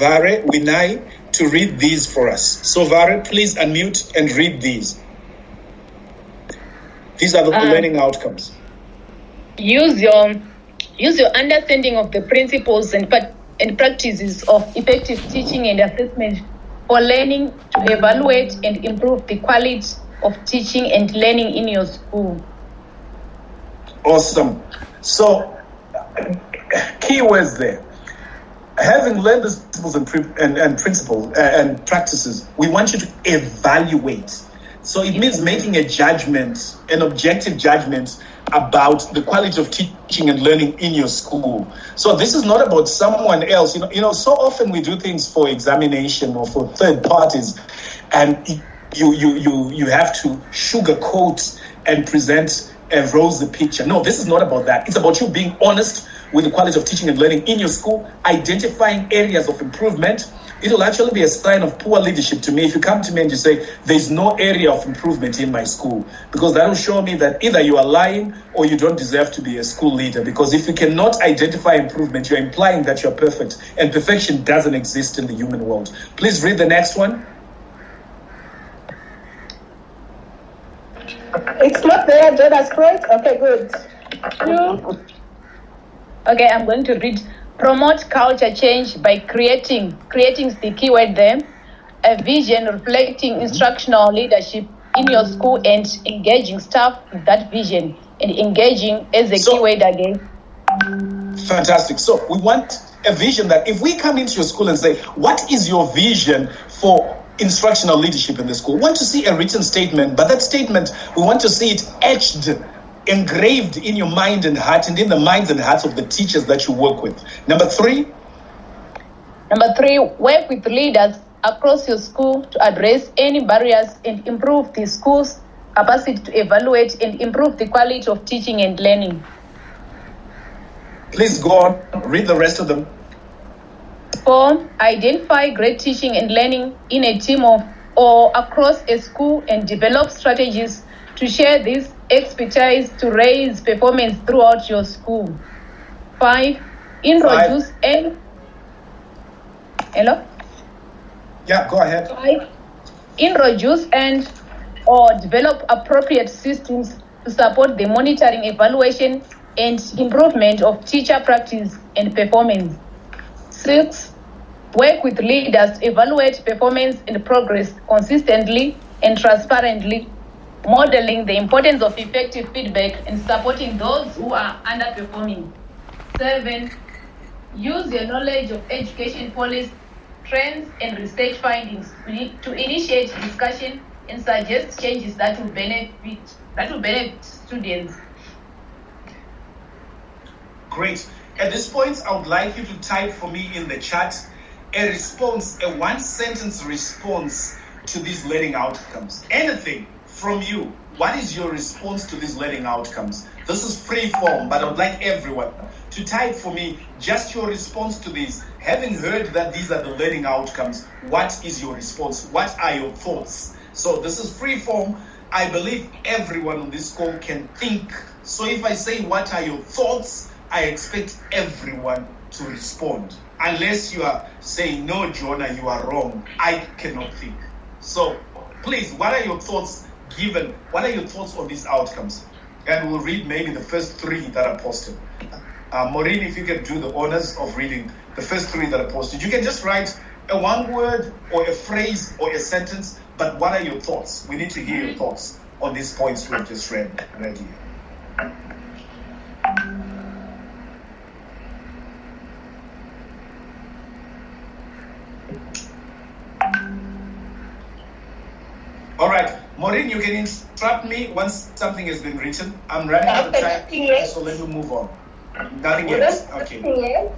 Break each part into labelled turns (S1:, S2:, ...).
S1: Vare Winai to read these for us. So Vare, please unmute and read these. These are the learning outcomes.
S2: Use your understanding of the principles and practices of effective teaching and assessment for learning to evaluate and improve the quality of teaching and learning in your school.
S1: Awesome. So, key words there. Having learned the principles and principles and practices, we want you to evaluate. So it means making a judgment, an objective judgment about the quality of teaching and learning in your school. So this is not about someone else. You know, so often we do things for examination or for third parties, and you have to sugarcoat and present a rosy picture. No, this is not about that. It's about you being honest with the quality of teaching and learning in your school, identifying areas of improvement. It will actually be a sign of poor leadership to me if you come to me and you say, there's no area of improvement in my school, because that will show me that either you are lying or you don't deserve to be a school leader. Because if you cannot identify improvement, you're implying that you're perfect, and perfection doesn't exist in the human world. Please read the next one.
S3: It's not there, Jonas, correct? Okay, good.
S2: Okay, I'm going to read. Promote culture change by creating the keyword there, a vision reflecting instructional leadership in your school and engaging staff with that vision, and engaging as a keyword again.
S1: Fantastic. So we want a vision that if we come into your school and say, what is your vision for instructional leadership in the school? We want to see a written statement, but that statement, we want to see it etched, engraved in your mind and heart, and in the minds and hearts of the teachers that you work with. Number three,
S2: work with leaders across your school to address any barriers and improve the school's capacity to evaluate and improve the quality of teaching and learning.
S1: Please go on, read the rest of them.
S2: 4, identify great teaching and learning in a team of or across a school and develop strategies to share this expertise to raise performance throughout your school. 5, introduce and... Hello?
S1: Yeah, go ahead.
S2: 5, introduce and or develop appropriate systems to support the monitoring, evaluation, and improvement of teacher practice and performance. 6, work with leaders to evaluate performance and progress consistently and transparently, modeling the importance of effective feedback and supporting those who are underperforming. 7, use your knowledge of education policy, trends, and research findings to initiate discussion and suggest changes that will benefit students.
S1: Great. At this point, I would like you to type for me in the chat a response, a one-sentence response to these learning outcomes. Anything from you. What is your response to these learning outcomes? This is free form, but I would like everyone to type for me just your response to these. Having heard that these are the learning outcomes, what is your response? What are your thoughts? So this is free form. I believe everyone on this call can think. So if I say, what are your thoughts? I expect everyone to respond. Unless you are saying, no, Jonah, you are wrong. I cannot think. So please, what are your thoughts what are your thoughts on these outcomes? And we'll read maybe the first 3 that are posted. Maureen, if you can do the honors of reading the first 3 that are posted. You can just write a one word or a phrase or a sentence, but what are your thoughts? We need to hear your thoughts on these points we've just read right here. All right, Maureen, you can instruct me once something has been written. I'm running out of time, so let me move on. Nothing yet. Okay.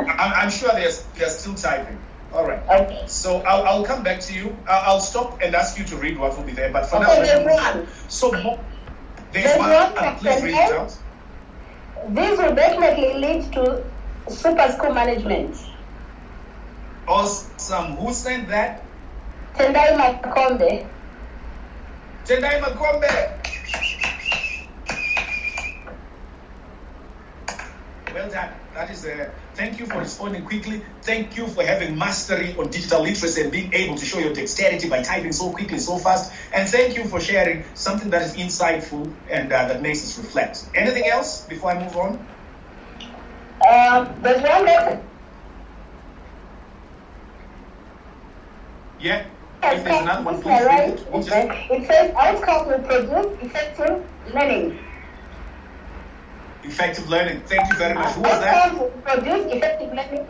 S1: I'm sure they're still typing. All right. Okay. So I'll come back to you. I'll stop and ask you to read what will be there. But for now, let's move on. So there's one. Please read it out.
S3: This will definitely lead to super school management.
S1: Awesome. Who sent that?
S3: Tendai Makombe.
S1: Tendai Makombe. Well done. That is Thank you for responding quickly. Thank you for having mastery on digital literacy and being able to show your dexterity by typing so quickly, so fast. And thank you for sharing something that is insightful and that makes us reflect. Anything else before I move on?
S3: There's one that...
S1: Yeah. If there's another one, please read it.
S3: It says outcome will produce effective learning.
S1: Effective learning. Thank you very much. Who was that?
S3: Outcome will produce effective learning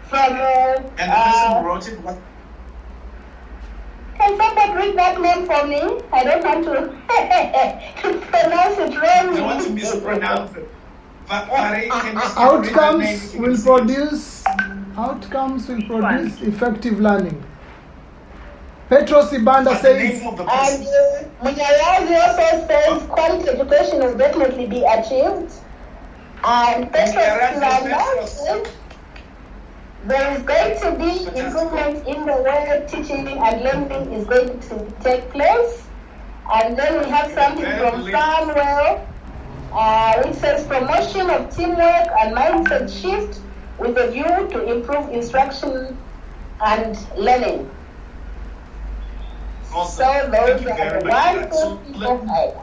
S3: from...
S1: and the person who wrote it, what?
S3: Can somebody read that name for me? I don't want to pronounce it wrong.
S1: I don't want to mispronounce it.
S4: Outcomes will produce effective learning. Petros Ibanda says,
S3: and Munyayazi also says quality education will definitely be achieved. And Petros Ibanda says there is going to be improvements in the way teaching and learning is going to take place. And then we have something from Farnwell, which says promotion of teamwork and mindset shift with a view to improve instruction and learning.
S1: Awesome.
S3: So those are the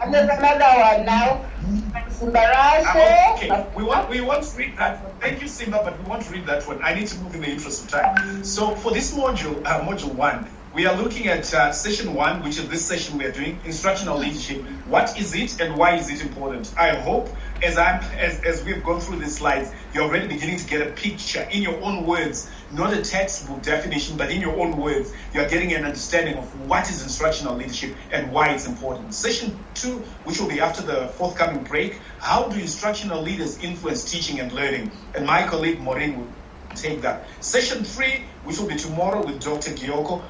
S3: and there's another one now.
S1: Okay, we want to read that one. Thank you, Simba, but we want to read that one. I need to move in the interest of time. So for this module, module 1, we are looking at session 1, which is this session we are doing, instructional leadership. What is it and why is it important? I hope as we've gone through these slides, you're already beginning to get a picture in your own words, not a textbook definition, but in your own words, you're getting an understanding of what is instructional leadership and why it's important. Session 2, which will be after the forthcoming break, how do instructional leaders influence teaching and learning? And my colleague Maureen will take that. Session 3, which will be tomorrow with Dr. Gῖokõ,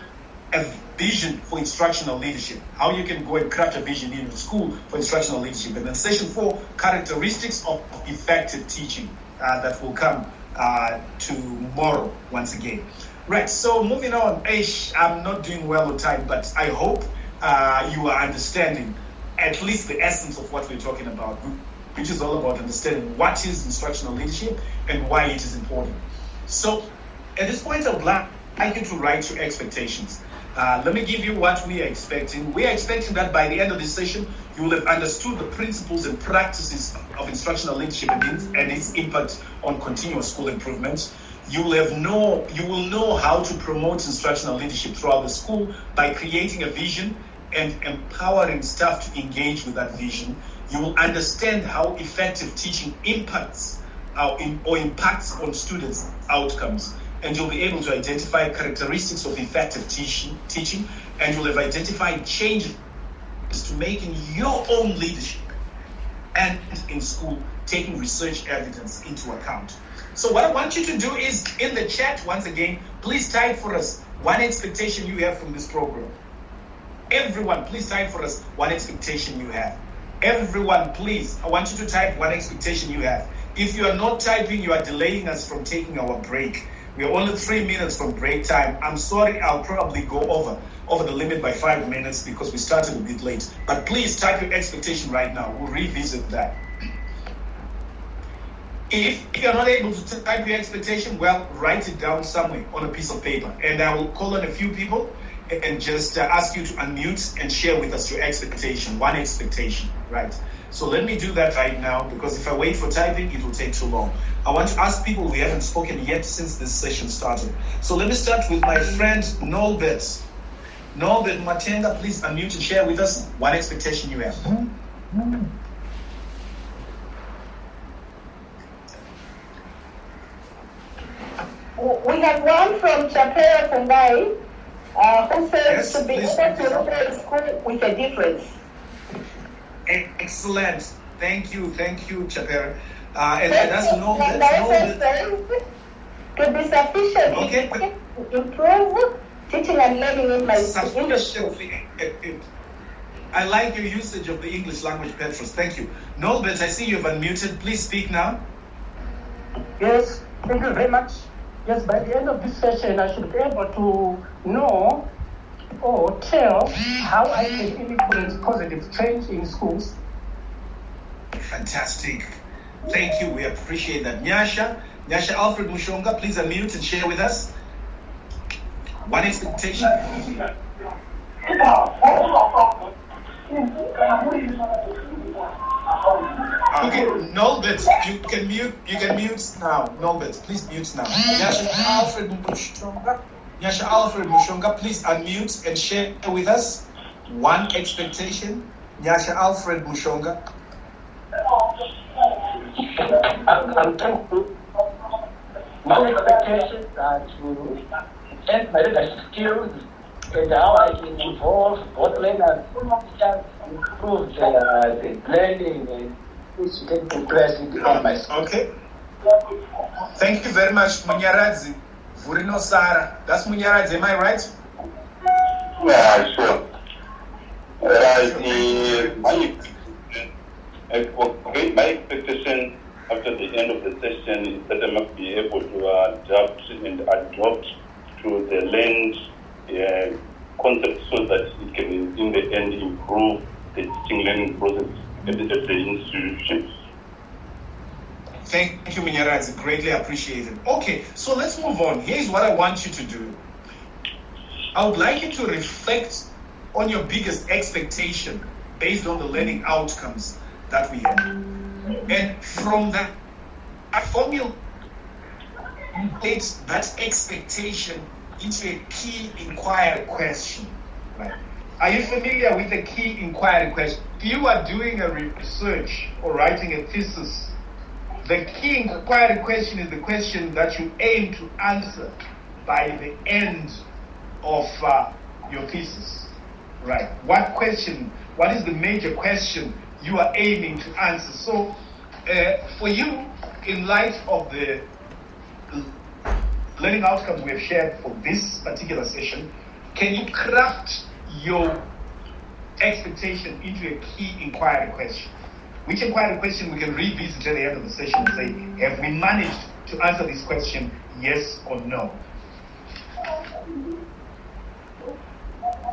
S1: a vision for instructional leadership, how you can go and craft a vision in the school for instructional leadership. And then session 4, characteristics of effective teaching, that will come tomorrow once again. Right, so moving on. I'm not doing well with time, but I hope you are understanding at least the essence of what we're talking about, which is all about understanding what is instructional leadership and why it is important. So at this point, I would like you to write your expectations. Let me give you what we are expecting. We are expecting that by the end of this session, you will have understood the principles and practices of instructional leadership and its impact on continuous school improvement. You will know how to promote instructional leadership throughout the school by creating a vision and empowering staff to engage with that vision. You will understand how effective teaching impacts on students' outcomes. And you'll be able to identify characteristics of effective teaching, and you'll have identified changes to making your own leadership and in school, taking research evidence into account. So what I want you to do is, in the chat, once again, please type for us one expectation you have from this program. Everyone, please type for us one expectation you have. Everyone, please, I want you to type one expectation you have. If you are not typing, you are delaying us from taking our break. We are only 3 minutes from break time. I'm sorry, I'll probably go over the limit by 5 minutes because we started a bit late. But please type your expectation right now. We'll revisit that. If you're not able to type your expectation, well, write it down somewhere on a piece of paper. And I will call on a few people and just ask you to unmute and share with us your expectation, one expectation, right? So let me do that right now, because if I wait for typing, it will take too long. I want to ask people who haven't spoken yet since this session started. So let me start with my friend Nolbert. Nolbert Matenga, please unmute and share with us one expectation you have.
S3: We have one from Chapera Fungai, who says to be able to operate school with a difference.
S1: Excellent. Thank you, Chapera. And that's Nolbert.
S3: To be sufficient to improve teaching and learning in my industry.
S1: I like your usage of the English language, Petros. Thank you. Nolbert, I see you've unmuted. Please speak now.
S5: Yes, thank you very much. Yes, by the end of this session, I should be able to know or tell how I can influence positive change in schools.
S1: Fantastic. Thank you. We appreciate that. Nyasha, Nyasha Alfred Mushonga, please unmute and share with us. One expectation. Okay, Nolbert, you can mute now. Nolbert, please mute now. Nyasha Alfred Mushonga, please unmute and share with us. One expectation. Nyasha Alfred Mushonga.
S5: I'm thankful. My expectations are to enhance my leadership skills and how I can involve both learners to improve the learning and which can progress in my school.
S1: Okay. Thank you very much, Munyaradzi. Vurino Sara. That's Munyaradzi, am I right?
S6: Yeah, sure. My expectation after the end of the session is that I must be able to adapt and adopt to the learned concept so that it can, in the end, improve the teaching learning process at the institution.
S1: Thank you, Munyaradzi. Greatly appreciated. Okay, so let's move on. Here's what I want you to do. I would like you to reflect on your biggest expectation based on the learning outcomes that we have. And from that, I formulate that expectation into a key inquiry question. Right? Are you familiar with the key inquiry question? If you are doing a research or writing a thesis, the key inquiry question is the question that you aim to answer by the end of your thesis. Right? What is the major question you are aiming to answer? So, for you, in light of the learning outcomes we have shared for this particular session, can you craft your expectation into a key inquiry question? Which inquiry question we can revisit at the end of the session and say, have we managed to answer this question, yes or no?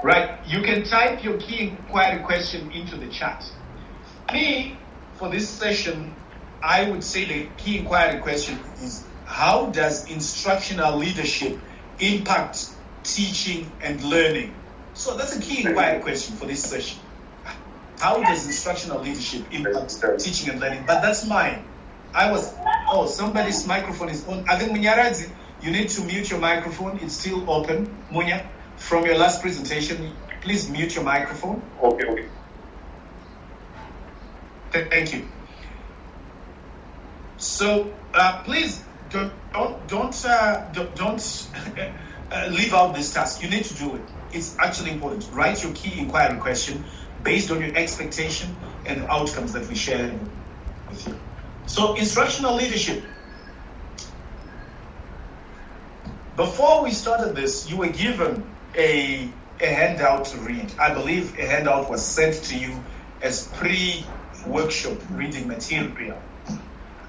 S1: Right, you can type your key inquiry question into the chat. Me, for this session, I would say the key inquiry question is, how does instructional leadership impact teaching and learning? So that's a key inquiry question for this session. How does instructional leadership impact teaching and learning? But that's mine. Somebody's microphone is on. I think, Munyaradzi, you need to mute your microphone. It's still open. Munya, from your last presentation, please mute your microphone.
S6: Okay.
S1: Thank you. So please don't leave out this task. You need to do it. It's actually important. Write your key inquiry question based on your expectation and outcomes that we shared with you. So instructional leadership. Before we started this, you were given a handout to read. I believe a handout was sent to you as pre-workshop reading material.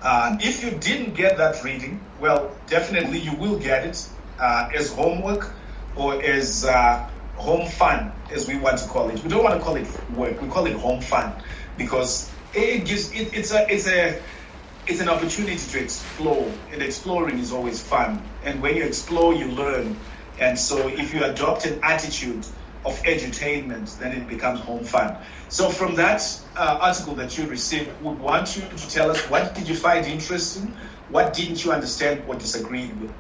S1: If you didn't get that reading, well, definitely you will get it as homework or as home fun, as we want to call it. We don't want to call it work. We call it home fun because it gives it's an opportunity to explore, and exploring is always fun. And when you explore, you learn. And so if you adopt an attitude of edutainment, then it becomes home fun. So from that article that you received, we would want you to tell us, what did you find interesting? What didn't you understand or disagreed with?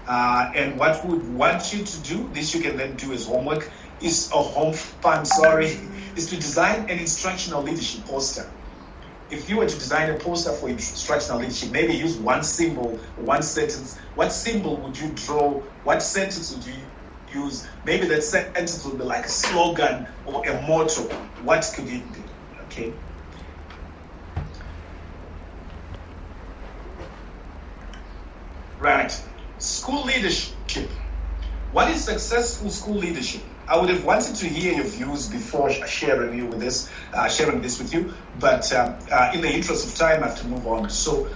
S1: And what we would want you to do, this you can then do as homework, is to design an instructional leadership poster. If you were to design a poster for instructional leadership, maybe use one symbol, one sentence. What symbol would you draw? What sentence would you use? Maybe that sentence would be like a slogan or a motto. What could it be? Okay. Right. School leadership. What is successful school leadership? I would have wanted to hear your views before sharing this with you, but in the interest of time, I have to move on. So,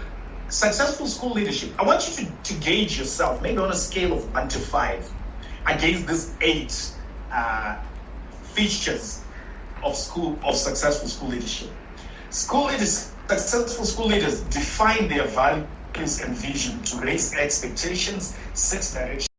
S1: successful school leadership. I want you to gauge yourself, maybe on a scale of 1 to 5, against these 8 features of successful school leadership. Successful school leaders define their values and vision, to raise expectations, set direction.